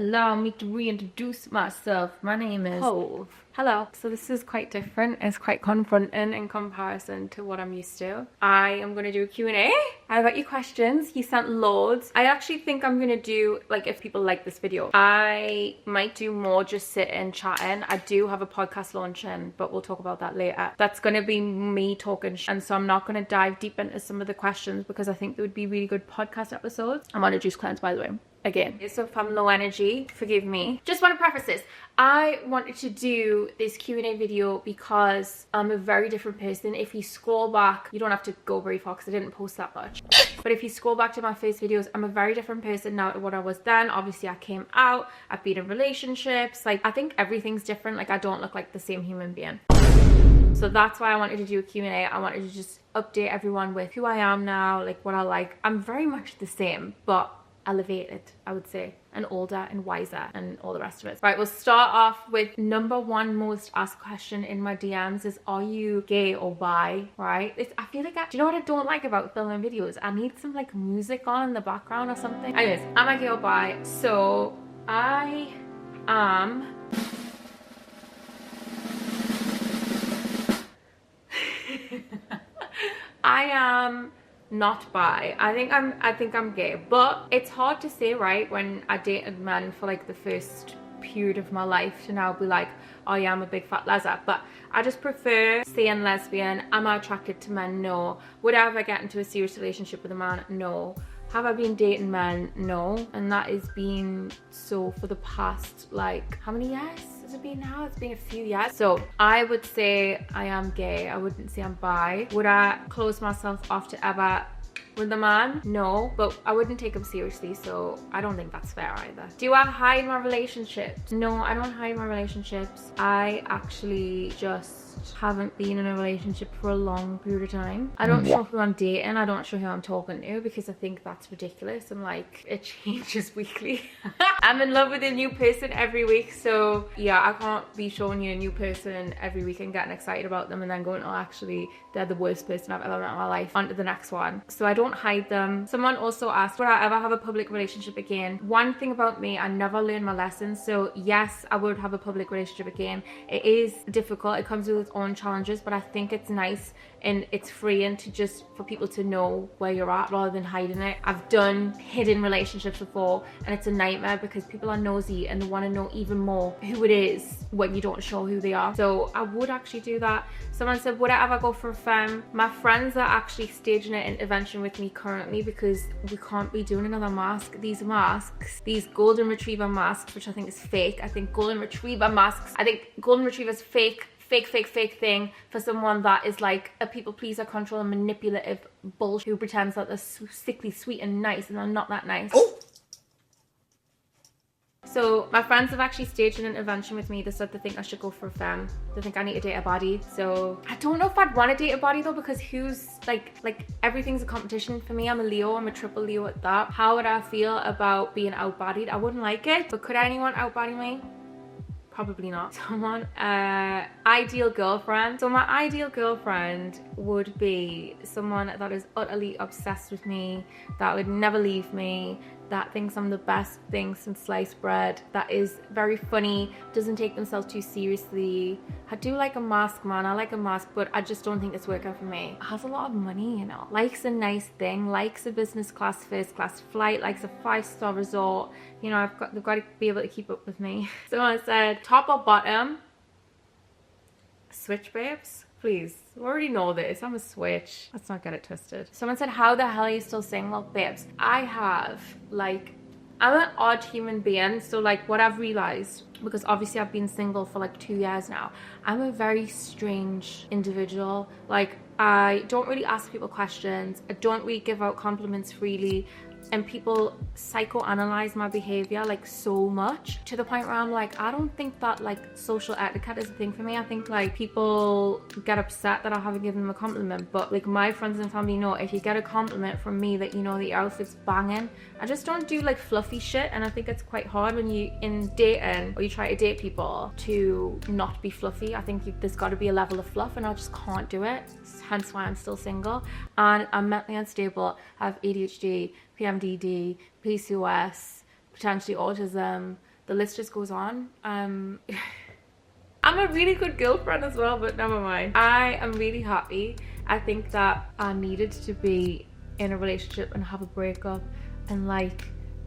Allow me to reintroduce myself. My name is Hove. Hello. So this is quite different. It's quite confronting in comparison to what I'm used to. I am going to do a Q&A. I got your questions. You sent loads. I actually think I'm going to do, like, if people like this video, I might do more just sitting, chatting. I do have a podcast launching, but we'll talk about that later. That's going to be me talking and so I'm not going to dive deep into some of the questions because I think they would be really good podcast episodes. I'm on a juice cleanse, by the way. Again, so if I'm low energy, forgive me. Just want to preface this. I wanted to do this Q&A video because I'm a very different person. If you scroll back, you don't have to go very far because I didn't post that much. But if you scroll back to my first videos, I'm a very different person now to what I was then. Obviously, I came out. I've been in relationships. Like, I think everything's different. Like, I don't look like the same human being. So that's why I wanted to do a Q&A. I wanted to just update everyone with who I am now, like what I like. I'm very much the same, but elevated, I would say, and older and wiser and all the rest of it. Right, we'll start off with number one most asked question in my DMs is, are you gay or bi? Right? I feel like do you know what I don't like about filming videos? I need some like music on in the background or something. Anyways, am I gay or bi? So I am I am not bi. I think I'm gay, but it's hard to say, right? When I dated men for like the first period of my life to now be like, oh yeah, I'm a big fat lesbian. But I just prefer saying lesbian. Am I attracted to men? No. Would I ever get into a serious relationship with a man? No. Have I been dating men? No. And that has been so for the past, like, how many years has it been now? It's been a few years. So I would say I am gay. I wouldn't say I'm bi. Would I close myself off to ever with a man? No, but I wouldn't take him seriously, so I don't think that's fair either. Do I hide my relationships? No, I don't hide my relationships. I actually just haven't been in a relationship for a long period of time. I don't show who I'm dating. I don't show who I'm talking to because I think that's ridiculous. I'm like, it changes weekly. I'm in love with a new person every week, so yeah, I can't be showing you a new person every week and getting excited about them and then going, oh, actually, they're the worst person I've ever met in my life. On to the next one. So I don't hide them. Someone also asked, would I ever have a public relationship again? One thing about me, I never learn my lessons. So yes, I would have a public relationship again. It is difficult. It comes with its own challenges, but I think it's nice and it's freeing to just for people to know where you're at rather than hiding it. I've done hidden relationships before and it's a nightmare because people are nosy and they want to know even more who it is when you don't show who they are. So I would actually do that. Someone said, would I ever go for a femme? My friends are actually staging an intervention with me currently because we can't be doing another mask. These masks, these golden retriever masks, which I think is fake. I think golden retriever is fake thing for someone that is like a people pleaser, control and manipulative bullshit who pretends that they're sickly sweet and nice and they're not that nice. Oh. So my friends have actually staged an intervention with me. They said they think I should go for a femme. They think I need to date a body. So I don't know if I'd want to date a body though, because who's like everything's a competition for me. I'm a Leo. I'm a triple Leo at that. How would I feel about being out-bodied? I wouldn't like it. But could anyone out-body me? Probably not. Someone, ideal girlfriend. So my ideal girlfriend would be someone that is utterly obsessed with me, that would never leave me, that thinks I'm the best thing since sliced bread, that is very funny, doesn't take themselves too seriously. I do like a mask, man. I like a mask, but I just don't think it's working for me. Has a lot of money, you know. Likes a nice thing, likes a business class, first class flight, likes a 5-star resort. You know, they've got to be able to keep up with me. Someone said, top or bottom? Switch, babes. Please, we already know this. I'm a switch. Let's not get it twisted. Someone said, how the hell are you still single? Babes, I have, like, I'm an odd human being. So, like, what I've realized, because obviously I've been single for like 2 years now, I'm a very strange individual. Like, I don't really ask people questions. I don't really give out compliments freely. And people psychoanalyze my behavior like so much to the point where I'm like, I don't think that like social etiquette is a thing for me. I think like people get upset that I haven't given them a compliment, but like my friends and family know if you get a compliment from me that you know the outfit's banging. I just don't do like fluffy shit, and I think it's quite hard when you in dating or you try to date people to not be fluffy. I think there's got to be a level of fluff, and I just can't do it. Hence why I'm still single. And I'm mentally unstable. I have ADHD, PMDD, PCOS, potentially autism, the list just goes on. I'm a really good girlfriend as well, but never mind. I am really happy. I think that I needed to be in a relationship and have a breakup and like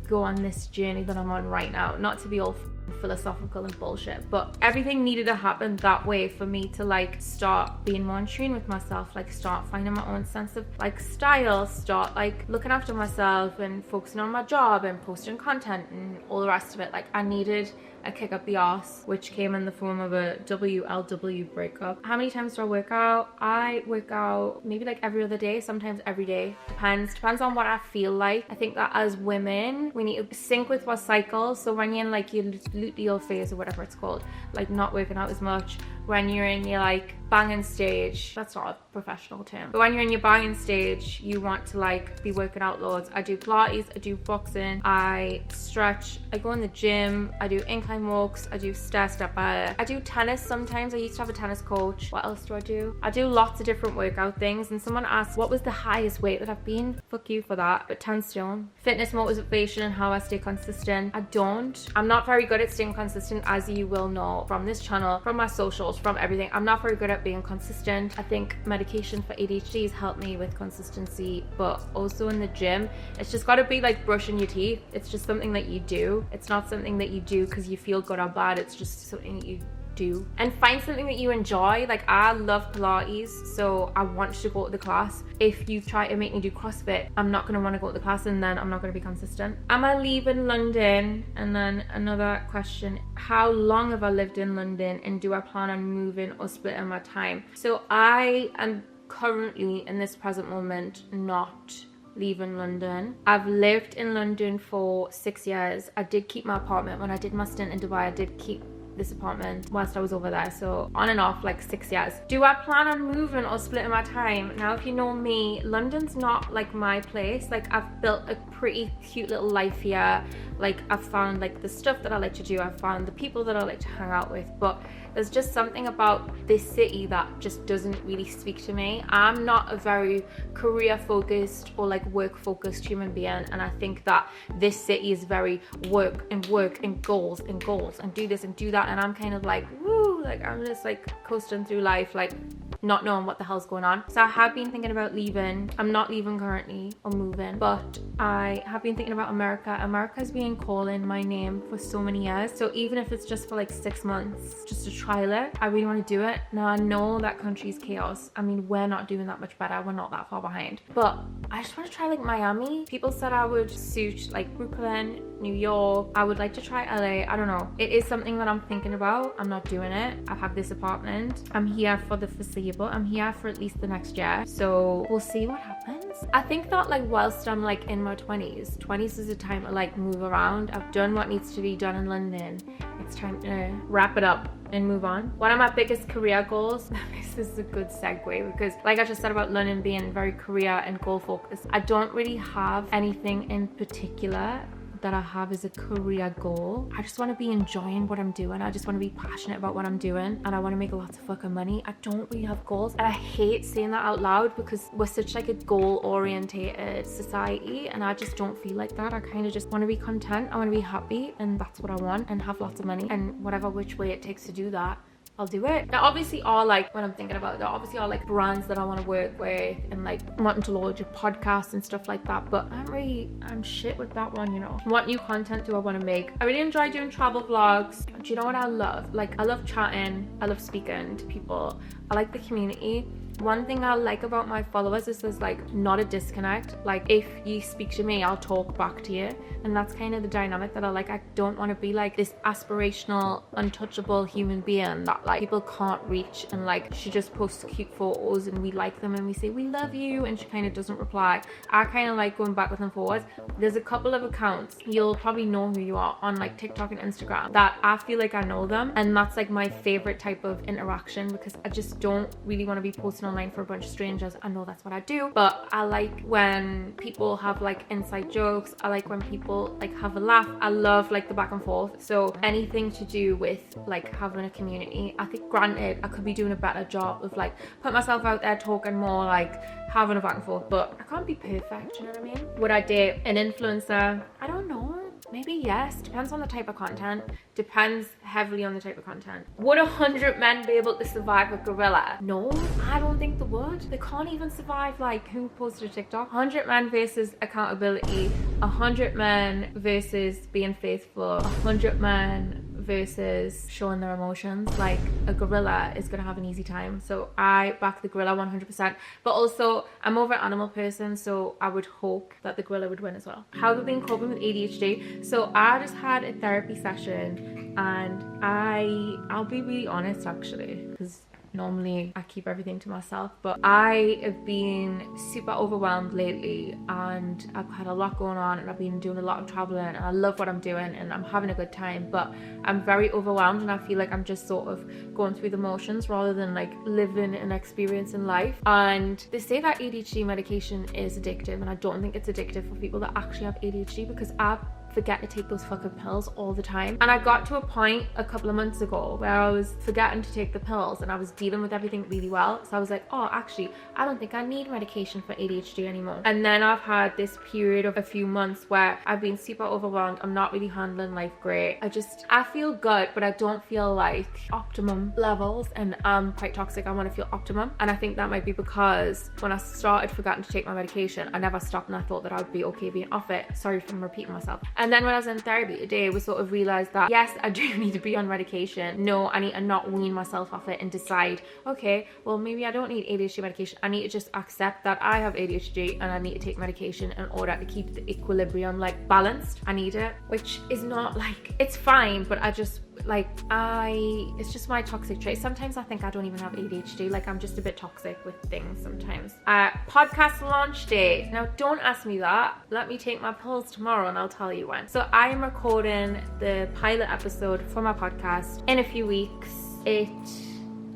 go on this journey that I'm on right now. Not to be all philosophical and bullshit, but everything needed to happen that way for me to like start being more in tune with myself, like start finding my own sense of like style, start like looking after myself and focusing on my job and posting content and all the rest of it. Like I needed a kick up the arse, which came in the form of a WLW breakup. How many times do I work out? I work out maybe like every other day, sometimes every day. Depends on what I feel like. I think that as women, we need to sync with our cycles. So when you're in like your luteal phase or whatever it's called, like not working out as much, when you're in your like banging stage, that's not a professional term, but when you're in your banging stage, you want to like be working out loads. I do Pilates, I do boxing, I stretch, I go in the gym, I do incline walks, I do stepper, I do tennis sometimes. I used to have a tennis coach. What else do? I do lots of different workout things. And someone asked what was the highest weight that I've been. Fuck you for that, but 10 stone. Fitness motivation and how I stay consistent. I'm not very good at staying consistent, as you will know from this channel, from my socials, from everything. I'm not very good at being consistent. I think medication for ADHD has helped me with consistency, but also in the gym, it's just got to be like brushing your teeth. It's just something that you do. It's not something that you do because you feel good or bad. It's just something that you do. And find something that you enjoy. Like I love Pilates, so I want to go to the class. If you try to make me do CrossFit, I'm not going to want to go to the class, and then I'm not going to be consistent. Am I leaving London? And then another question, how long have I lived in London, and do I plan on moving or splitting my time? So I am currently in this present moment not leaving London. I've lived in London for 6 years. I did keep my apartment when I did my stint in Dubai. I did keep this apartment whilst I was over there, so on and off like 6 years. Do I plan on moving or splitting my time? Now, if you know me, London's not like my place. Like I've built a pretty cute little life here. Like I've found like the stuff that I like to do, I've found the people that I like to hang out with, but there's just something about this city that just doesn't really speak to me. I'm not a very career focused or like work focused human being, and I think that this city is very work and goals and do this and do that, and I'm kind of like woo, like I'm just like coasting through life, like not knowing what the hell's going on. So I have been thinking about leaving. I'm not leaving currently or moving, but I have been thinking about America. America's been calling my name for so many years. So even if it's just for like 6 months, just to trial it, I really want to do it. Now I know that country's chaos. I mean, we're not doing that much better. We're not that far behind. But I just want to try like Miami. People said I would suit like Brooklyn, New York. I would like to try LA. I don't know. It is something that I'm thinking about. I'm not doing it. I have this apartment. I'm here for the foreseeable. I'm here for at least the next year. So we'll see what happens. I think that like whilst I'm like in my 20s is a time to like move around. I've done what needs to be done in London. It's time to wrap it up and move on. One of my biggest career goals, this is a good segue because like I just said about London being very career and goal focused, I don't really have anything in particular that I have as a career goal. I just want to be enjoying what I'm doing. I just want to be passionate about what I'm doing, and I want to make lots of fucking money. I don't really have goals, and I hate saying that out loud because we're such like a goal orientated society, and I just don't feel like that. I kind of just want to be content. I want to be happy, and that's what I want, and have lots of money, and whatever which way it takes to do that, I'll do it. There obviously are like, when I'm thinking about it, there obviously are like brands that I want to work with and like wanting to launch a podcast and stuff like that, but I'm shit with that one, you know. What new content do I want to make? I really enjoy doing travel vlogs. Do you know what I love? Like I love chatting, I love speaking to people, I like the community. One thing I like about my followers is there's like not a disconnect. Like if you speak to me, I'll talk back to you, and that's kind of the dynamic that I like. I don't want to be like this aspirational, untouchable human being that like people can't reach, and like she just posts cute photos and we like them and we say we love you and she kind of doesn't reply. I kind of like going backwards and forwards. There's a couple of accounts, you'll probably know who you are, on like TikTok and Instagram, that I feel like I know them, and that's like my favorite type of interaction because I just don't really want to be posting online for a bunch of strangers. I know that's what I do, but I like when people have like inside jokes. I like when people like have a laugh. I love like the back and forth. So anything to do with like having a community. I think granted I could be doing a better job of like putting myself out there, talking more, like having a back and forth, but I can't be perfect, you know what I mean? Would I date an influencer? I don't know. Maybe yes, depends on the type of content. Depends heavily on the type of content. Would 100 men be able to survive a gorilla? No, I don't think they would. They can't even survive, like, who posted a TikTok? 100 men versus accountability, 100 men versus being faithful, 100 men versus showing their emotions. Like, a gorilla is gonna have an easy time. So I back the gorilla 100%. But also, I'm more of an animal person, so I would hope that the gorilla would win as well. How have I been coping with ADHD? So I just had a therapy session, and I'll be really honest actually, because normally I keep everything to myself, but I have been super overwhelmed lately, and I've had a lot going on, and I've been doing a lot of traveling, and I love what I'm doing and I'm having a good time, but I'm very overwhelmed, and I feel like I'm just sort of going through the motions rather than like living an experience in life. And they say that ADHD medication is addictive, and I don't think it's addictive for people that actually have ADHD, because I forget to take those fucking pills all the time. And I got to a point a couple of months ago where I was forgetting to take the pills, and I was dealing with everything really well. So I was like, oh, actually, I don't think I need medication for ADHD anymore. And then I've had this period of a few months where I've been super overwhelmed. I'm not really handling life great. I feel good, but I don't feel like optimum levels, and I'm quite toxic. I want to feel optimum. And I think that might be because when I started forgetting to take my medication, I never stopped, and I thought that I would be okay being off it. Sorry for repeating myself. And then when I was in therapy today, we sort of realized that yes, I do need to be on medication. No, I need to not wean myself off it and decide, okay, well, maybe I don't need ADHD medication. I need to just accept that I have ADHD and I need to take medication in order to keep the equilibrium like balanced. I need it, which is not like, it's fine, but I just it's just my toxic trait. Sometimes I think I don't even have ADHD. Like, I'm just a bit toxic with things sometimes. Podcast launch date. Now, don't ask me that. Let me take my pills tomorrow and I'll tell you when. So I am recording the pilot episode for my podcast in a few weeks. It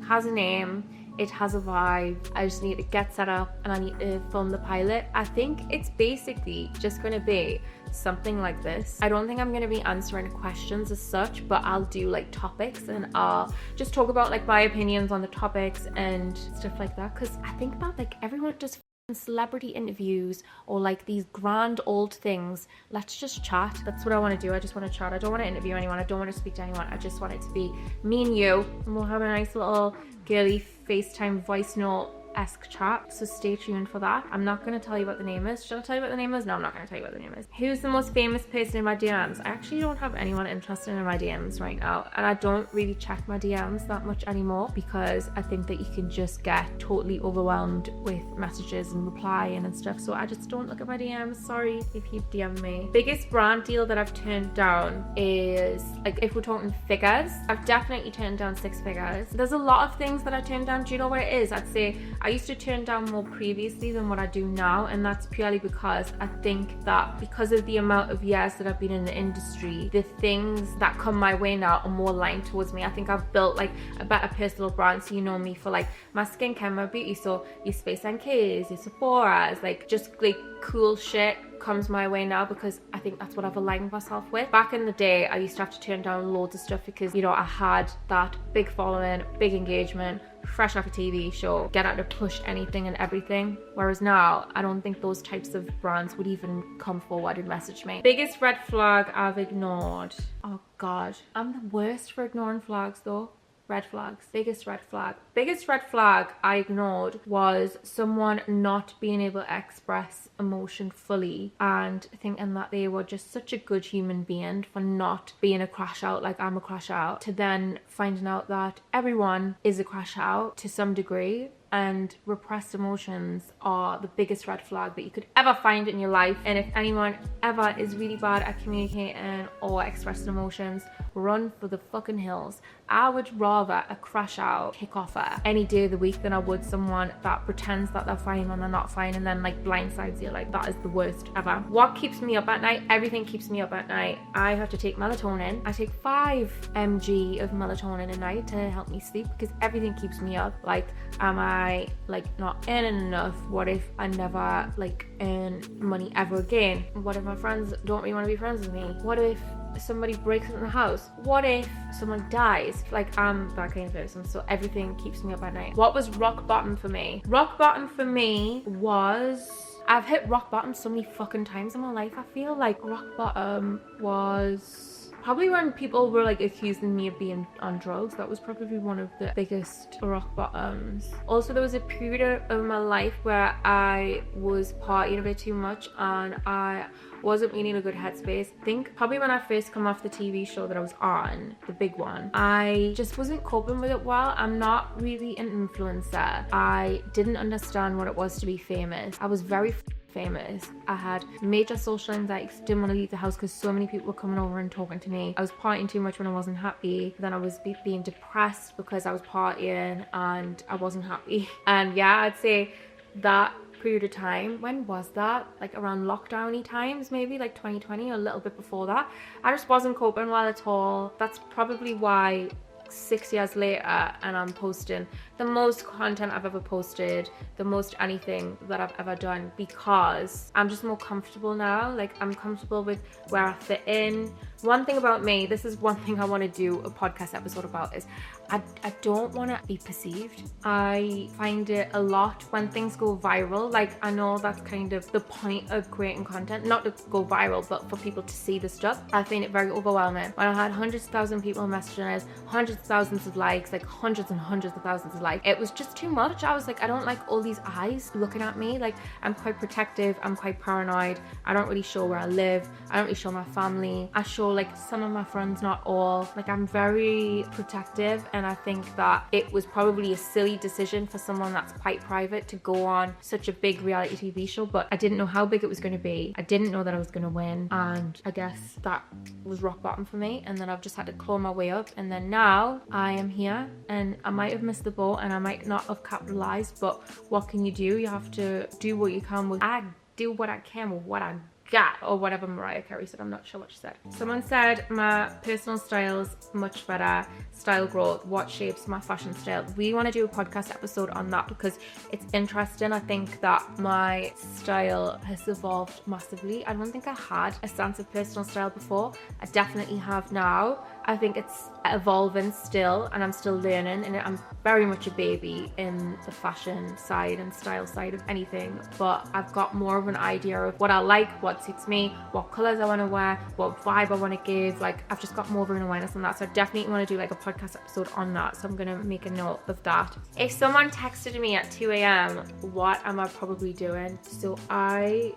has a name. It has a vibe. I just need to get set up and I need to film the pilot. I think it's basically just going to be something like this. I don't think I'm going to be answering questions as such, but I'll do like topics, and I'll just talk about like my opinions on the topics and stuff like that. Because I think that like everyone does celebrity interviews or like these grand old things. Let's just chat. That's what I want to do. I just want to chat. I don't want to interview anyone. I don't want to speak to anyone. I just want it to be me and you, and we'll have a nice little girly FaceTime voice note-esque chat. So stay tuned for that. I'm not going to tell you what the name is. Should I tell you what the name is? No, I'm not going to tell you what the name is. Who's the most famous person in my DMs? I actually don't have anyone interested in my DMs right now, and I don't really check my DMs that much anymore, because I think that you can just get totally overwhelmed with messages and replying and stuff. So I just don't look at my DMs. Sorry if you DM me. Biggest brand deal that I've turned down is, like, if we're talking figures, I've definitely turned down 6 figures. There's a lot of things that I turned down. Do you know what it is? I'd say I used to turn down more previously than what I do now, and that's purely because I think that because of the amount of years that I've been in the industry, the things that come my way now are more aligned towards me. I think I've built like a better personal brand. So you know me for like my skincare, my beauty, so your Space NKs, your Sephora's, like just like cool shit comes my way now, because I think that's what I've aligned myself with. Back in the day, I used to have to turn down loads of stuff because, you know, I had that big following, big engagement, fresh off a TV show, get out to push anything and everything. Whereas now, I don't think those types of brands would even come forward and message me. Biggest red flag I've ignored. Oh God, I'm the worst for ignoring flags though. Red flags. Biggest red flag. Biggest red flag I ignored was someone not being able to express emotion fully, and thinking that they were just such a good human being for not being a crash out like I'm a crash out, to then finding out that everyone is a crash out to some degree. And repressed emotions are the biggest red flag that you could ever find in your life. And if anyone ever is really bad at communicating or expressing emotions, run for the fucking hills. I would rather a crash out kick off at any day of the week than I would someone that pretends that they're fine when they're not fine, and then like blindsides you. Like, that is the worst ever. What keeps me up at night? Everything keeps me up at night. I have to take melatonin. I take 5 mg of melatonin a night to help me sleep, because everything keeps me up. Like, am I like not earning enough? What if I never like earn money ever again? What if my friends don't really want to be friends with me? What if somebody breaks into the house? What if someone dies? Like, I'm that kind of person, so everything keeps me up at night. What was rock bottom for me? Rock bottom for me was I've hit rock bottom so many fucking times in my life. I feel like rock bottom was probably when people were like accusing me of being on drugs. That was probably one of the biggest rock bottoms. Also, there was a period of my life where I was partying a bit too much and I wasn't really in a good headspace. I think probably when I first come off the TV show that I was on, the big one, I just wasn't coping with it well. I'm not really an influencer. I didn't understand what it was to be famous. I was very famous. I had major social anxiety, didn't want to leave the house because so many people were coming over and talking to me. I was partying too much when I wasn't happy. Then I was being depressed because I was partying and I wasn't happy. And yeah, I'd say that period of time, when was that? Like around lockdowny times, maybe like 2020 or a little bit before that. I just wasn't coping well at all. That's probably why 6 years later and I'm posting the most content I've ever posted, the most anything that I've ever done, because I'm just more comfortable now. Like I'm comfortable with where I fit in. One thing about me, this is one thing I want to do a podcast episode about, is I don't want to be perceived. I find it a lot when things go viral. Like I know that's kind of the point of creating content, not to go viral, but for people to see the stuff. I find it very overwhelming. When I had hundreds of thousands of people messaging us, hundreds of thousands of likes, like hundreds and hundreds of thousands of likes, it was just too much. I was like, I don't like all these eyes looking at me. Like I'm quite protective, I'm quite paranoid. I don't really show where I live. I don't really show my family. I show like some of my friends, not all. Like I'm very protective, and I think that it was probably a silly decision for someone that's quite private to go on such a big reality TV show, but I didn't know how big it was going to be. I didn't know that I was going to win, and I guess that was rock bottom for me. And then I've just had to claw my way up, and then now I am here, and I might have missed the boat and I might not have capitalized, but what can you do? You have to do what you can with. I do what I can with what I got, or whatever Mariah Carey said. I'm not sure what she said. Someone said my personal style's much better. Style growth, what shapes my fashion style. We want to do a podcast episode on that because it's interesting. I think that my style has evolved massively. I don't think I had a sense of personal style before. I definitely have now. I think it's evolving still, and I'm still learning, and I'm very much a baby in the fashion side and style side of anything, but I've got more of an idea of what I like, what suits me, what colors I want to wear, what vibe I want to give. Like I've just got more of an awareness on that, so I definitely want to do like a podcast episode on that, so I'm gonna make a note of that. If someone texted me at 2 a.m, what am I probably doing? So I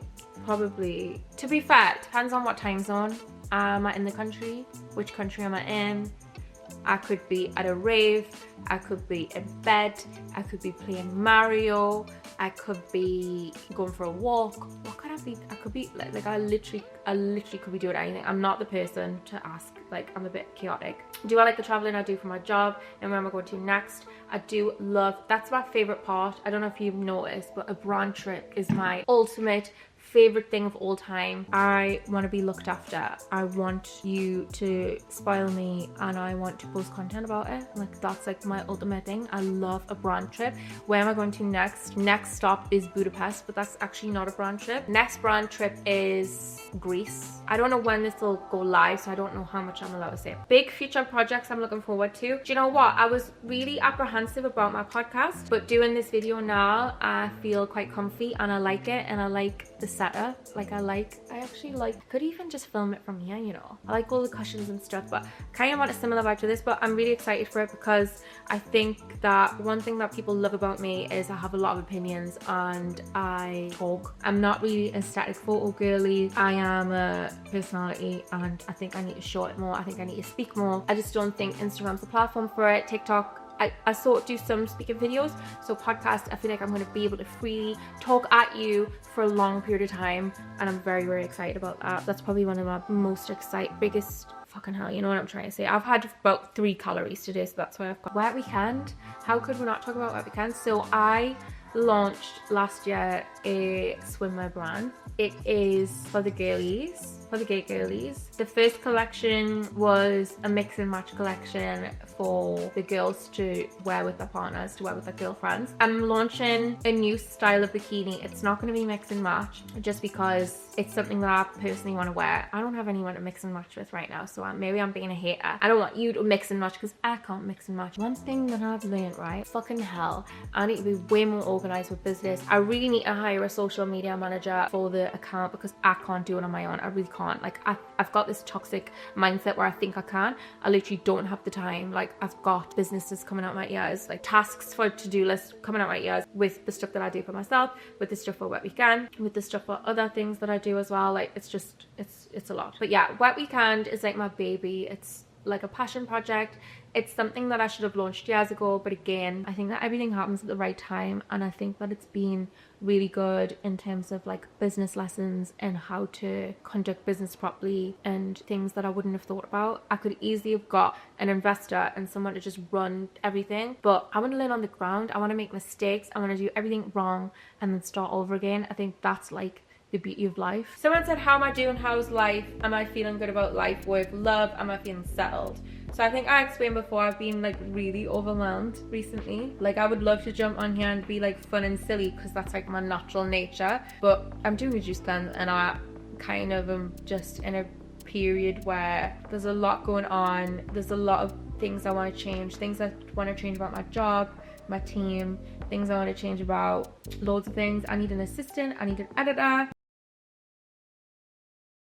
probably, to be fair, it depends on what time zone. Am I in the country? Which country am I in? I could be at a rave, I could be in bed, I could be playing Mario, I could be going for a walk. What could I be? I could be like I literally could be doing anything. I'm not the person to ask. Like I'm a bit chaotic. Do I like the traveling I do for my job and where am I going to next? I do love, that's my favorite part. I don't know if you've noticed, but a brand trip is my ultimate favorite thing of all time. I want to be looked after. I want you to spoil me, and I want to post content about it. Like that's like my ultimate thing. I love a brand trip. Where am I going to next? Next stop is Budapest, but that's actually not a brand trip. Next brand trip is Greece. I don't know when this will go live, so I don't know how much I'm allowed to say. Big future projects I'm looking forward to. Do you know what? I was really apprehensive about my podcast, but doing this video now, I feel quite comfy and I like it, and I like the setup. Like I actually like, could even just film it from here, you know. I like all the cushions and stuff, but kind of want a similar vibe to this, but I'm really excited for it because I think that one thing that people love about me is I have a lot of opinions and I talk. I'm not really a static photo girly. I am a personality, and I think I need to show it more. I think I need to speak more. I just don't think Instagram's the platform for it. TikTok, I sort of do some speaking videos, so podcast, I feel like I'm going to be able to freely talk at you for a long period of time, and I'm very, very excited about that. That's probably one of my most biggest, fucking hell, you know what I'm trying to say. I've had about 3 calories today, so that's why I've got Wet Weekend. How could we not talk about Wet Weekend? So I launched last year a swimwear brand. It is for the girlies. for the gay girlies. The first collection was a mix and match collection for the girls to wear with their partners, to wear with their girlfriends. I'm launching a new style of bikini. It's not going to be mix and match just because it's something that I personally want to wear. I don't have anyone to mix and match with right now, so maybe I'm being a hater. I don't want you to mix and match because I can't mix and match. One thing that I've learned, right? Fucking hell. I need to be way more organized with business. I really need to hire a social media manager for the account because I can't do it on my own. I really can't. Like, I've got this toxic mindset where I think I can. I literally don't have the time. Like, I've got businesses coming out my ears, like tasks for to-do lists coming out my ears with the stuff that I do for myself, with the stuff for Wet Weekend, with the stuff for other things that I do as well. Like, it's just, it's a lot. But yeah, Wet Weekend is like my baby. It's like a passion project. It's something that I should have launched years ago, but again, I think that everything happens at the right time, and I think that it's been really good in terms of like business lessons and how to conduct business properly and things that I wouldn't have thought about. I could easily have got an investor and someone to just run everything, but I want to learn on the ground. I want to make mistakes. I want to do everything wrong and then start over again. I think that's like the beauty of life. Someone said, how am I doing? How's life? Am I feeling good about life, work, love? Am I feeling settled? So I think I explained before, I've been like really overwhelmed recently. Like, I would love to jump on here and be like fun and silly because that's like my natural nature, but I'm doing a juice cleanse and I kind of am just in a period where there's a lot going on. There's a lot of things I want to change, things I want to change about my job, my team, things I want to change about loads of things. I need an assistant, I need an editor.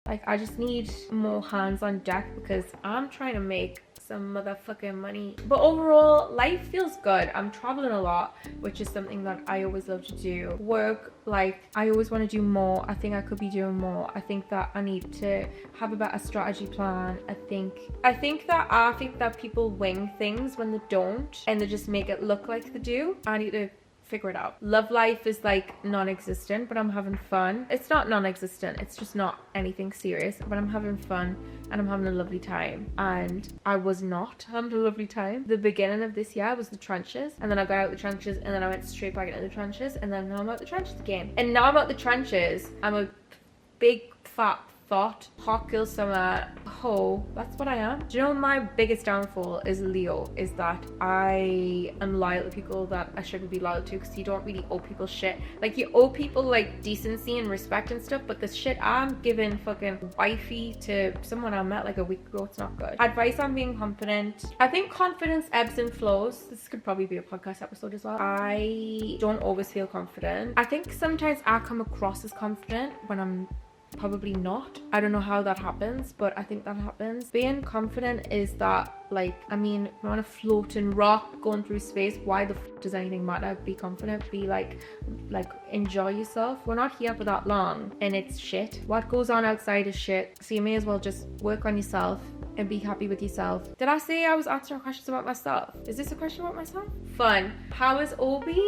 Like, I just need more hands on deck because I'm trying to make some motherfucking money. But overall, life feels good. I'm traveling a lot, which is something that I always love to do. Work, like, I always want to do more. I think I could be doing more. I think that I need to have a better strategy plan. I think that people wing things when they don't, and they just make it look like they do. I need to figure it out. Love life is like non-existent, but I'm having fun. It's not non-existent, it's just not anything serious, but I'm having fun and I'm having a lovely time. And I was not having a lovely time. The beginning of this year was the trenches, and then I got out the trenches, and then I went straight back into the trenches, and then now I'm out the trenches again. And now I'm out the trenches, I'm a big fat thought, hot girl summer hoe. That's what I am. Do you know my biggest downfall is Leo, is that I am loyal to people that I shouldn't be loyal to, because you don't really owe people shit. Like, you owe people like decency and respect and stuff, but the shit I'm giving fucking wifey to someone I met like a week ago, it's not good. Advice on being confident. I think confidence ebbs and flows. This could probably be a podcast episode as well. I don't always feel confident. I think sometimes I come across as confident when I'm probably not. I don't know how that happens, but I think that happens. Being confident is that, like, I mean, we're on a floating rock going through space. Why the f does anything matter? Be confident, be like enjoy yourself. We're not here for that long, and it's shit. What goes on outside is shit, so you may as well just work on yourself and be happy with yourself. Did I say I was answering questions about myself? Is this a question about myself? Fun. How is Obi?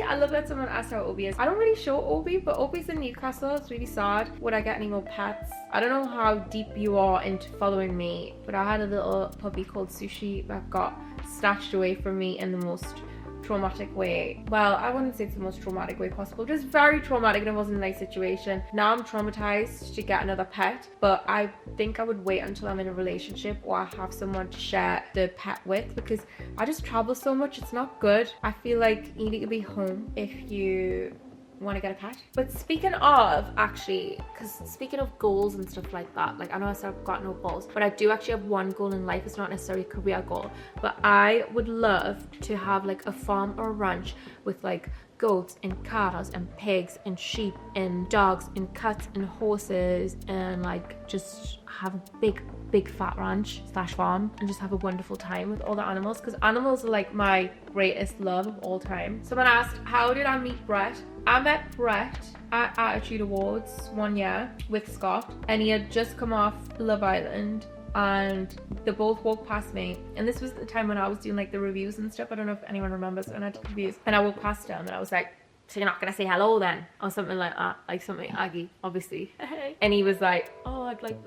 I love that someone asked how Obi is. I don't really show Obi, but Obi's in Newcastle. It's really sad. Would I get any more pets? I don't know how deep you are into following me, but I had a little puppy called Sushi that got snatched away from me in the most traumatic way. Well, I wouldn't say it's the most traumatic way possible, just very traumatic, and it wasn't a nice situation. Now I'm traumatized to get another pet, but I think I would wait until I'm in a relationship or I have someone to share the pet with, because I just travel so much. It's not good. I feel like you need to be home if you want to get a pet. But speaking of, actually, because speaking of goals and stuff like that, like, I know I said I've got no goals, but I do actually have one goal in life. It's not necessarily a career goal, but I would love to have like a farm or a ranch with like goats and cows and pigs and sheep and dogs and cats and horses, and like just have a big fat ranch / farm and just have a wonderful time with all the animals, because animals are like my greatest love of all time. Someone asked, how did I meet Brett? I met Brett at Attitude Awards one year with Scott, and he had just come off Love Island, and they both walked past me, and this was the time when I was doing like the reviews and stuff. I don't know if anyone remembers when I did reviews, and I walked past him and I was like, so you're not gonna say hello then, or something like that, like something aggy, obviously. And he was like, oh, I'd like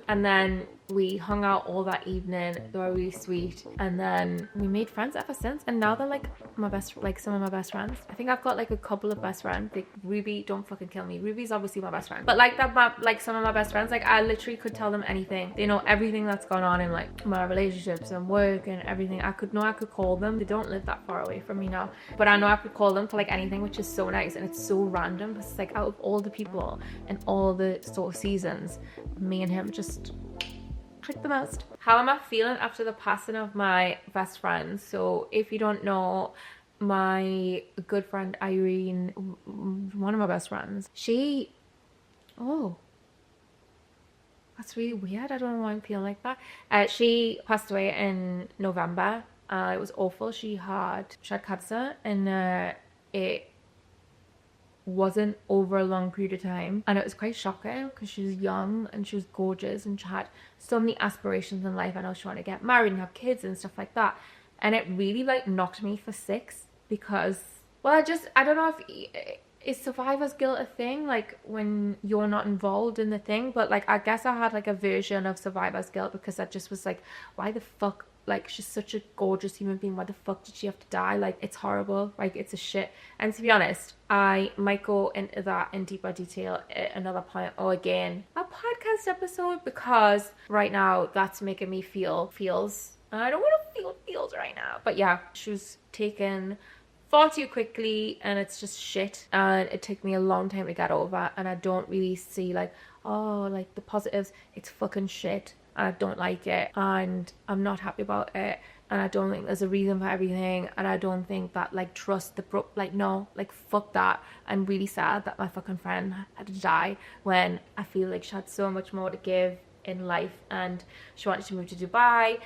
and then we hung out all that evening. They were really sweet, and then we made friends ever since, and now they're like my best, like some of my best friends. I think I've got like a couple of best friends. Like Ruby, don't fucking kill me, Ruby's obviously my best friend, but like that, like some of my best friends, like I literally could tell them anything. They know everything that's gone on in like my relationships and work and everything. I could call them. They don't live that far away from me now, but I know I could call them for like anything, which is so nice. And it's so random because it's like out of all the people and all the sort of seasons, me and him just click the most. How am I feeling after the passing of my best friend? So if you don't know, my good friend Irene, one of my best friends, she, oh, that's really weird. I don't know why I'm feeling like that. She passed away in November. It was awful. She had cancer, and it wasn't over a long period of time, and it was quite shocking because she was young and she was gorgeous and she had so many aspirations in life. I know she wanted to get married and have kids and stuff like that, and it really like knocked me for six because, well, I don't know if is survivor's guilt a thing, like when you're not involved in the thing, but like I guess I had like a version of survivor's guilt because I just was like, why the fuck, like she's such a gorgeous human being, why the fuck did she have to die? Like it's horrible, like it's a shit. And to be honest, I might go into that in deeper detail at another point, or again a podcast episode, because right now that's making me feel feels, and I don't want to feel feels right now. But yeah, she was taken far too quickly, and it's just shit, and it took me a long time to get over, and I don't really see like, oh, like the positives. It's fucking shit. I don't like it, and I'm not happy about it, and I don't think there's a reason for everything, and I don't think that like trust the like, no, like fuck that. I'm really sad that my fucking friend had to die when I feel like she had so much more to give in life, and she wanted to move to Dubai.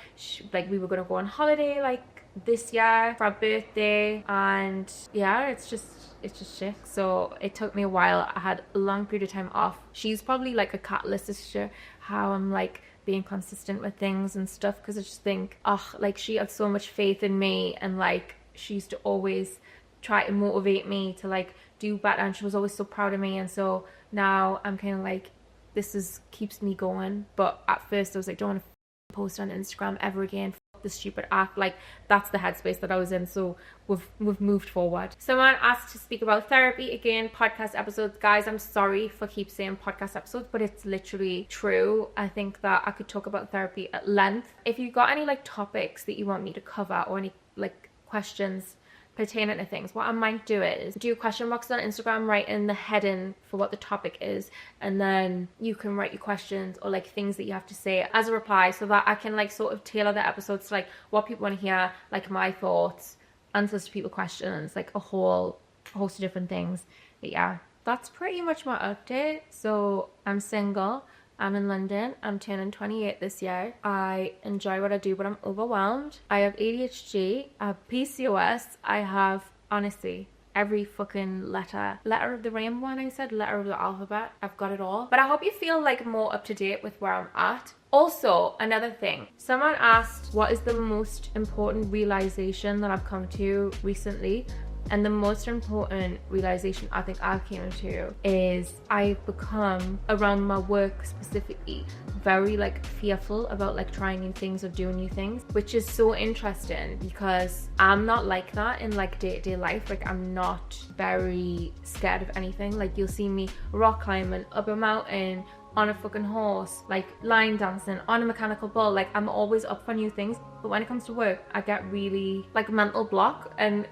Like we were gonna go on holiday like this year for our birthday, and yeah, it's just shit. So it took me a while. I had a long period of time off. She's probably like a catalyst as to how I'm like being consistent with things and stuff, because I just think, oh, like she had so much faith in me, and like she used to always try to motivate me to like do better, and she was always so proud of me. And so now I'm kind of like, this is keeps me going. But at first I was like, don't want to post on Instagram ever again, the stupid app. Like that's the headspace that I was in. So we've moved forward. Someone asked to speak about therapy again, podcast episodes. Guys, I'm sorry for keep saying podcast episodes, but it's literally true. I think that I could talk about therapy at length. If you've got any like topics that you want me to cover, or any like questions pertaining to things, what I might do is do a question box on Instagram, write in the heading for what the topic is, and then you can write your questions or like things that you have to say as a reply, so that I can like sort of tailor the episodes to like what people want to hear, like my thoughts, answers to people's questions, like a whole host of different things. But yeah, that's pretty much my update. So I'm single, I'm in London, I'm turning 28 this year. I enjoy what I do, but I'm overwhelmed. I have ADHD, I have PCOS, I have, honestly, every fucking letter of the rainbow, and I said letter of the alphabet. I've got it all. But I hope you feel like more up to date with where I'm at. Also, another thing, someone asked, what is the most important realization that I've come to recently? And the most important realization I think I've came to is I've become, around my work specifically, very like fearful about like trying new things or doing new things, which is so interesting because I'm not like that in like day-to-day life. Like I'm not very scared of anything. Like you'll see me rock climbing up a mountain, on a fucking horse, like line dancing, on a mechanical bull. Like I'm always up for new things. But when it comes to work, I get really like mental block. And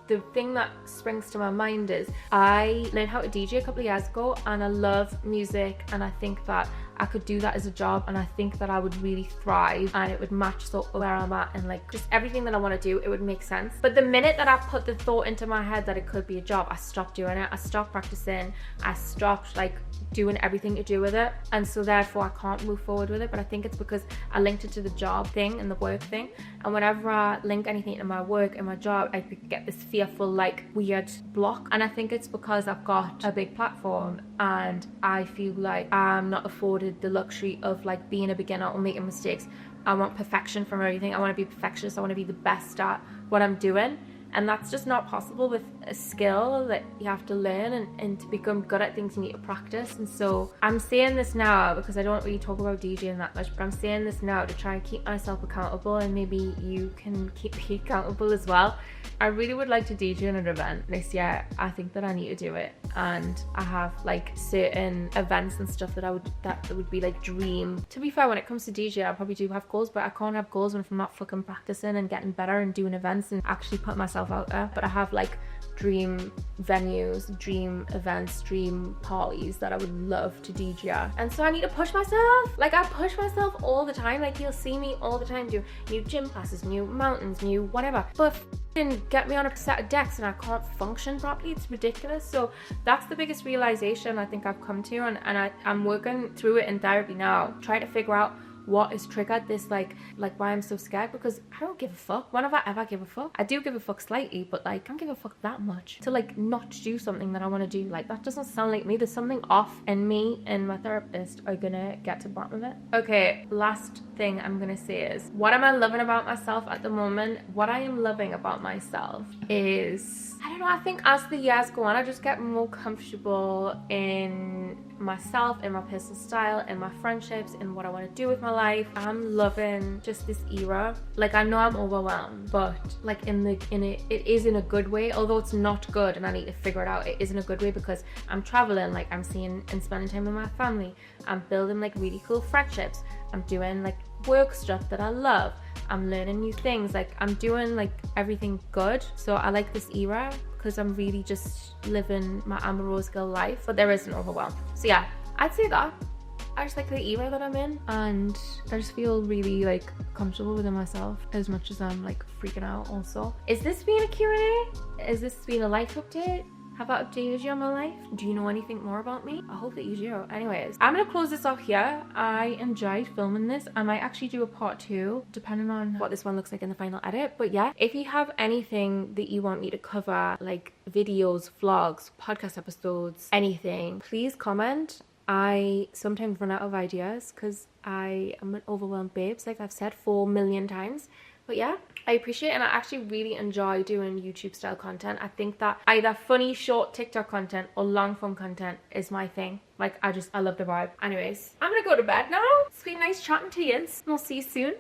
the thing that springs to my mind is I learned how to DJ a couple of years ago, and I love music, and I think that I could do that as a job, and I think that I would really thrive, and it would match sort of where I'm at, and like just everything that I want to do, it would make sense. But the minute that I put the thought into my head that it could be a job, I stopped doing it. I stopped practicing. I stopped like doing everything to do with it, and so therefore I can't move forward with it. But I think it's because I linked it to the job thing and the work thing, and whenever I link anything to my work and my job, I get this fearful like weird block. And I think it's because I've got a big platform, and I feel like I'm not afforded the luxury of like being a beginner or making mistakes. I want perfection from everything. I want to be perfectionist. I want to be the best at what I'm doing. And that's just not possible with a skill that you have to learn, and to become good at things you need to practice. And so I'm saying this now because I don't really talk about DJing that much, but I'm saying this now to try and keep myself accountable, and maybe you can keep me accountable as well. I really would like to DJ in an event this year. I think that I need to do it, and I have like certain events and stuff that would be like dream. To be fair, when it comes to DJ, I probably do have goals, but I can't have goals if I'm not fucking practicing and getting better and doing events and actually putting myself out there. But I have like dream venues, dream events, dream parties that I would love to DJ at. And so I need to push myself. Like, I push myself all the time. Like, you'll see me all the time do new gym classes, new mountains, new whatever. But get me on a set of decks and I can't function properly. It's ridiculous. So that's the biggest realization I think I've come to, and I'm working through it in therapy now, trying to figure out what has triggered this, like why I'm so scared, because I don't give a fuck. When have I ever give a fuck? I do give a fuck slightly, but like I don't give a fuck that much to like not do something that I want to do. Like, that doesn't sound like me. There's something off, and me and my therapist are gonna get to the bottom of it. Okay, last thing I'm gonna say is, what am I loving about myself at the moment? What I am loving about myself is, I don't know, I think as the years go on, I just get more comfortable in myself, in my personal style, in my friendships, in what I want to do with my life. I'm loving just this era. Like, I know I'm overwhelmed, but like it is in a good way, although it's not good and I need to figure it out. It is in a good way because I'm traveling, like I'm seeing and spending time with my family. I'm building like really cool friendships. I'm doing like work stuff that I love. I'm learning new things. Like, I'm doing like everything good. So I like this era because I'm really just living my Amber Rose Gill life, but there is an overwhelm. So yeah, I'd say that. I just like the era that I'm in, and I just feel really like comfortable within myself, as much as I'm like freaking out also. Is this being a Q&A? Is this being a life update? Have I updated you on my life? Do you know anything more about me? I hope that you do. Anyways, I'm gonna close this off here. I enjoyed filming this. I might actually do a part 2, depending on what this one looks like in the final edit. But yeah, if you have anything that you want me to cover, like videos, vlogs, podcast episodes, anything, please comment. I sometimes run out of ideas because I am an overwhelmed babes, like I've said 4 million times. But yeah, I appreciate it, and I actually really enjoy doing YouTube style content. I think that either funny short TikTok content or long form content is my thing. Like, I love the vibe. Anyways, I'm gonna go to bed now. It's been nice chatting to you, and I'll see you soon.